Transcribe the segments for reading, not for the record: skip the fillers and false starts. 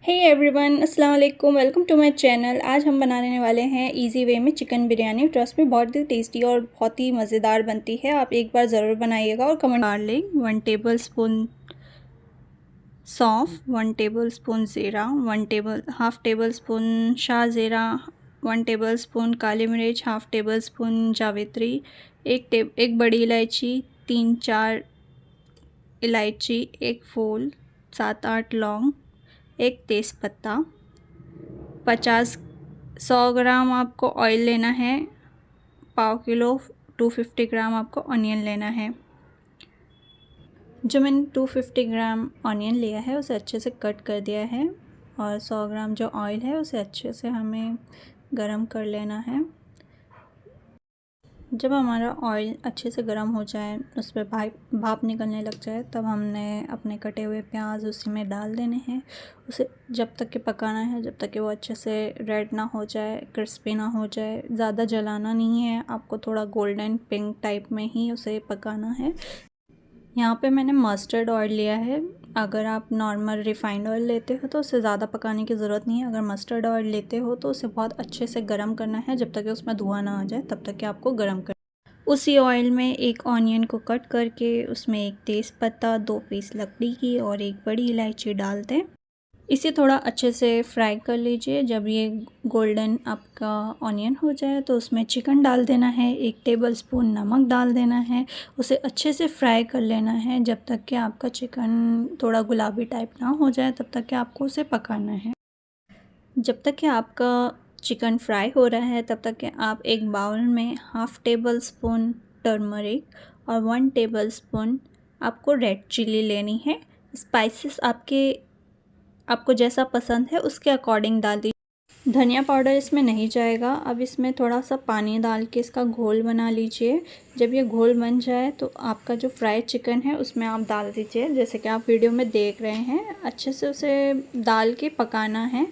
हे everyone, अस्सलाम वालेकुम। Welcome to my channel. आज हम बनाने वाले हैं इजी वे में चिकन बिरयानी। ट्रस्ट में बहुत ही टेस्टी और बहुत ही मज़ेदार बनती है। आप एक बार ज़रूर बनाइएगा और कमेंट। गार्लिक 1 टेबलस्पून, सौंफ 1 टेबलस्पून, ज़ीरा हाफ़ टेबल स्पून, शाह ज़ीरा 1 टेबलस्पून, काली मिर्च हाफ़ टेबल स्पून, जावित्री एक बड़ी इलायची, 3-4 इलायची, एक फूल, 7-8 लौंग, एक तेज़पत्ता, 100 ग्राम आपको ऑयल लेना है। पाव किलो 250 ग्राम आपको ऑनियन लेना है। जो मैंने 250 ग्राम ऑनियन लिया है उसे अच्छे से कट कर दिया है और 100 ग्राम जो ऑयल है उसे अच्छे से हमें गरम कर लेना है। जब हमारा ऑयल अच्छे से गर्म हो जाए, उस पर भाप निकलने लग जाए, तब हमने अपने कटे हुए प्याज उसी में डाल देने हैं। उसे जब तक कि पकाना है, जब तक कि वो अच्छे से रेड ना हो जाए, क्रिस्पी ना हो जाए। ज़्यादा जलाना नहीं है, आपको थोड़ा गोल्डन पिंक टाइप में ही उसे पकाना है। यहाँ पे मैंने मस्टर्ड ऑयल लिया है। अगर आप नॉर्मल रिफ़ाइंड ऑयल लेते हो तो उसे ज़्यादा पकाने की ज़रूरत नहीं है। अगर मस्टर्ड ऑयल लेते हो तो उसे बहुत अच्छे से गरम करना है। जब तक कि उसमें धुआं ना आ जाए तब तक कि आपको गरम कर। उसी ऑयल में एक ऑनियन को कट करके उसमें एक तेज़पत्ता, 2 पीस लकड़ी की और एक बड़ी इलायची डाल दें। इसे थोड़ा अच्छे से फ्राई कर लीजिए। जब ये गोल्डन आपका ऑनियन हो जाए तो उसमें चिकन डाल देना है। 1 टेबलस्पून नमक डाल देना है। उसे अच्छे से फ्राई कर लेना है जब तक कि आपका चिकन थोड़ा गुलाबी टाइप ना हो जाए, तब तक कि आपको उसे पकाना है। जब तक कि आपका चिकन फ्राई हो रहा है तब तक कि आप एक बाउल में हाफ़ टेबल स्पून टर्मरिक और 1 टेबलस्पून आपको रेड चिली लेनी है। स्पाइसेस आपको जैसा पसंद है उसके अकॉर्डिंग डाल दीजिए। धनिया पाउडर इसमें नहीं जाएगा। अब इसमें थोड़ा सा पानी डाल के इसका घोल बना लीजिए। जब ये घोल बन जाए तो आपका जो फ्राइड चिकन है उसमें आप डाल दीजिए, जैसे कि आप वीडियो में देख रहे हैं। अच्छे से उसे डाल के पकाना है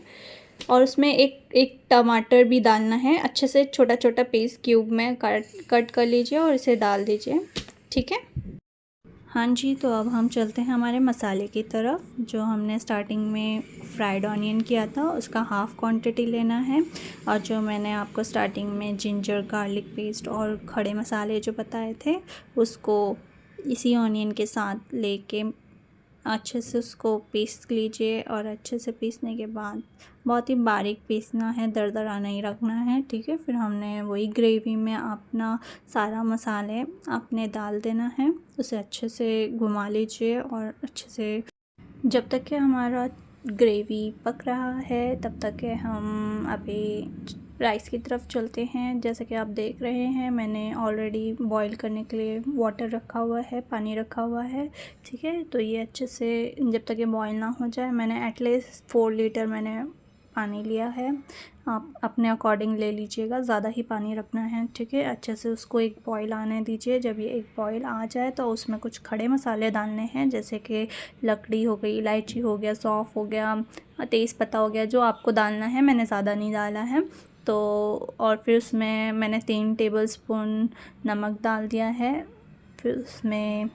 और उसमें एक टमाटर भी डालना है। अच्छे से छोटा छोटा पीस क्यूब में कट कर लीजिए और इसे डाल दीजिए। ठीक है। हाँ जी, तो अब हम चलते हैं हमारे मसाले की तरफ। जो हमने स्टार्टिंग में फ्राइड ऑनियन किया था उसका हाफ़ क्वांटिटी लेना है। और जो मैंने आपको स्टार्टिंग में जिंजर गार्लिक पेस्ट और खड़े मसाले जो बताए थे उसको इसी ऑनियन के साथ लेके अच्छे से उसको पीस लीजिए। और अच्छे से पीसने के बाद बहुत ही बारीक पीसना है, दरदरा नहीं रखना है। ठीक है। फिर हमने वही ग्रेवी में अपना सारा मसाले आपने डाल देना है। उसे अच्छे से घुमा लीजिए और अच्छे से जब तक कि हमारा ग्रेवी पक रहा है तब तक के हम अभी राइस की तरफ चलते हैं। जैसे कि आप देख रहे हैं मैंने ऑलरेडी बॉईल करने के लिए वाटर रखा हुआ है, पानी रखा हुआ है। ठीक है। तो ये अच्छे से जब तक ये बॉईल ना हो जाए, मैंने एटलीस्ट 4 लीटर मैंने पानी लिया है। आप अपने अकॉर्डिंग ले लीजिएगा, ज़्यादा ही पानी रखना है। ठीक है। अच्छे से उसको एक बॉईल आने दीजिए। जब ये एक बॉईल आ जाए तो उसमें कुछ खड़े मसाले डालने हैं, जैसे कि लकड़ी हो गई, इलायची हो गया, सौंफ हो गया, तेज़पत्ता हो गया। जो आपको डालना है, मैंने ज़्यादा नहीं डाला है। तो और फिर उसमें मैंने 3 टेबलस्पून नमक डाल दिया है। फिर उसमें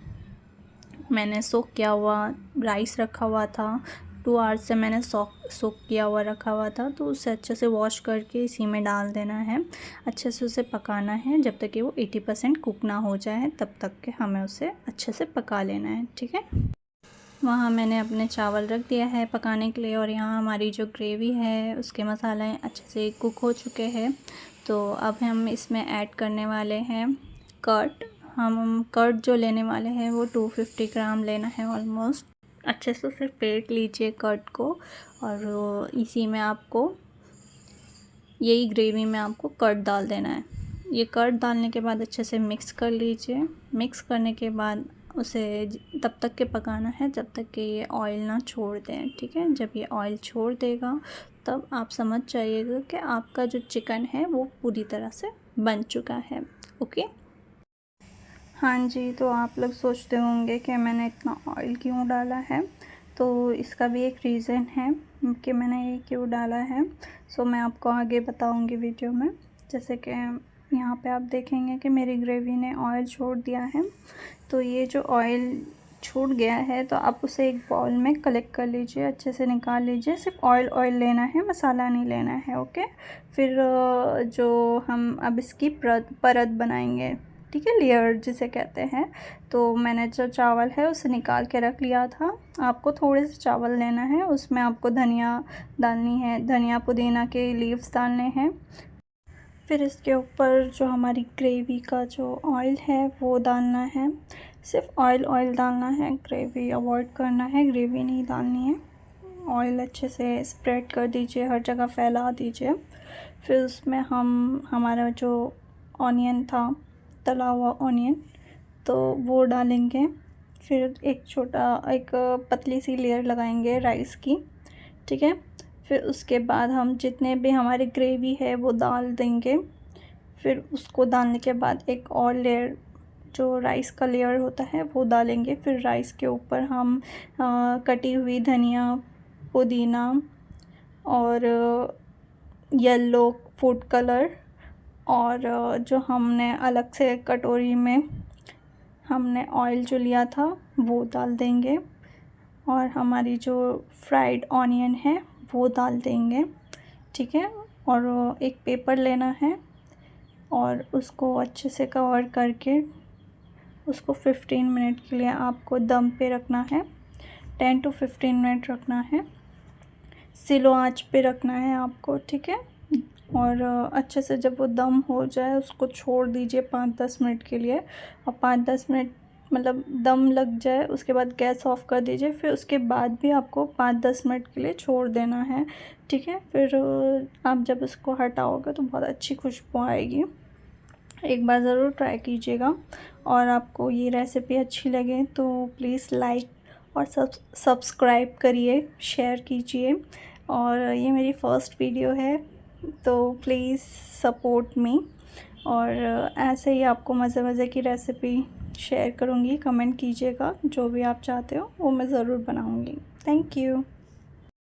मैंने सोक किया हुआ राइस रखा हुआ था। 2 आवर्स से मैंने सोक किया हुआ रखा हुआ था, तो उसे अच्छे से वॉश करके इसी में डाल देना है। अच्छे से उसे पकाना है जब तक कि वो 80% कुक ना हो जाए, तब तक के हमें उसे अच्छे से पका लेना है। ठीक है। वहाँ मैंने अपने चावल रख दिया है पकाने के लिए और यहाँ हमारी जो ग्रेवी है उसके मसाले अच्छे से कुक हो चुके हैं। तो अब हम इसमें ऐड करने वाले हैं कर्ड। हम कर्ड जो लेने वाले हैं वो 250 ग्राम लेना है ऑलमोस्ट। अच्छे से उसे फेंट लीजिए कर्ड को और इसी में आपको यही ग्रेवी में आपको कर्ड डाल देना है। ये कर्ड डालने के बाद अच्छे से मिक्स कर लीजिए। मिक्स करने के बाद उसे तब तक के पकाना है जब तक कि ये ऑयल ना छोड़ दें। ठीक है। जब ये ऑयल छोड़ देगा तब आप समझ जाइएगा कि आपका जो चिकन है वो पूरी तरह से बन चुका है। ओके। हाँ जी, तो आप लोग सोचते होंगे कि मैंने इतना ऑयल क्यों डाला है। तो इसका भी एक रीज़न है कि मैंने ये क्यों डाला है। सो मैं आपको आगे बताऊंगी वीडियो में। जैसे कि यहाँ पे आप देखेंगे कि मेरी ग्रेवी ने ऑयल छोड़ दिया है। तो ये जो ऑयल छूट गया है तो आप उसे एक बाउल में कलेक्ट कर लीजिए, अच्छे से निकाल लीजिए। सिर्फ ऑयल लेना है, मसाला नहीं लेना है, ओके। फिर जो हम अब इसकी परत बनाएंगे, ठीक है, लेयर जिसे कहते हैं। तो मैंने जो चावल है उसे निकाल के रख लिया था। आपको थोड़े से चावल लेना है, उसमें आपको धनिया डालनी है, धनिया पुदीना के लीव्स डालने हैं। फिर इसके ऊपर जो हमारी ग्रेवी का जो ऑयल है वो डालना है। सिर्फ ऑयल डालना है, ग्रेवी अवॉइड करना है, ग्रेवी नहीं डालनी है। ऑयल अच्छे से स्प्रेड कर दीजिए, हर जगह फैला दीजिए। फिर उसमें हम हमारा जो ऑनियन था, तला हुआ ऑनियन, तो वो डालेंगे। फिर एक पतली सी लेयर लगाएंगे राइस की, ठीक है। फिर उसके बाद हम जितने भी हमारी ग्रेवी है वो डाल देंगे। फिर उसको डालने के बाद एक और लेयर, जो राइस का लेयर होता है, वो डालेंगे। फिर राइस के ऊपर हम कटी हुई धनिया, पुदीना और येलो फूड कलर और जो हमने अलग से कटोरी में हमने ऑयल जो लिया था वो डाल देंगे। और हमारी जो फ्राइड ऑनियन है वो डाल देंगे, ठीक है। और एक पेपर लेना है और उसको अच्छे से कवर करके उसको 15 मिनट के लिए आपको दम पे रखना है। 10 to 15 मिनट रखना है, स्लो आंच पे रखना है आपको, ठीक है। और अच्छे से जब वो दम हो जाए उसको छोड़ दीजिए 5-10 मिनट के लिए। और 5-10 मिनट मतलब दम लग जाए उसके बाद गैस ऑफ कर दीजिए। फिर उसके बाद भी आपको 5-10 मिनट के लिए छोड़ देना है, ठीक है। फिर आप जब उसको हटाओगे तो बहुत अच्छी खुशबू आएगी। एक बार ज़रूर ट्राई कीजिएगा। और आपको ये रेसिपी अच्छी लगे तो प्लीज़ लाइक और सब्सक्राइब करिए, शेयर कीजिए। और ये मेरी फ़र्स्ट वीडियो है तो प्लीज़ सपोर्ट मी। और ऐसे ही आपको मज़े की रेसिपी शेयर करूँगी, कमेंट कीजिएगा, जो भी आप चाहते हो वो मैं ज़रूर बनाऊँगी। Thank you.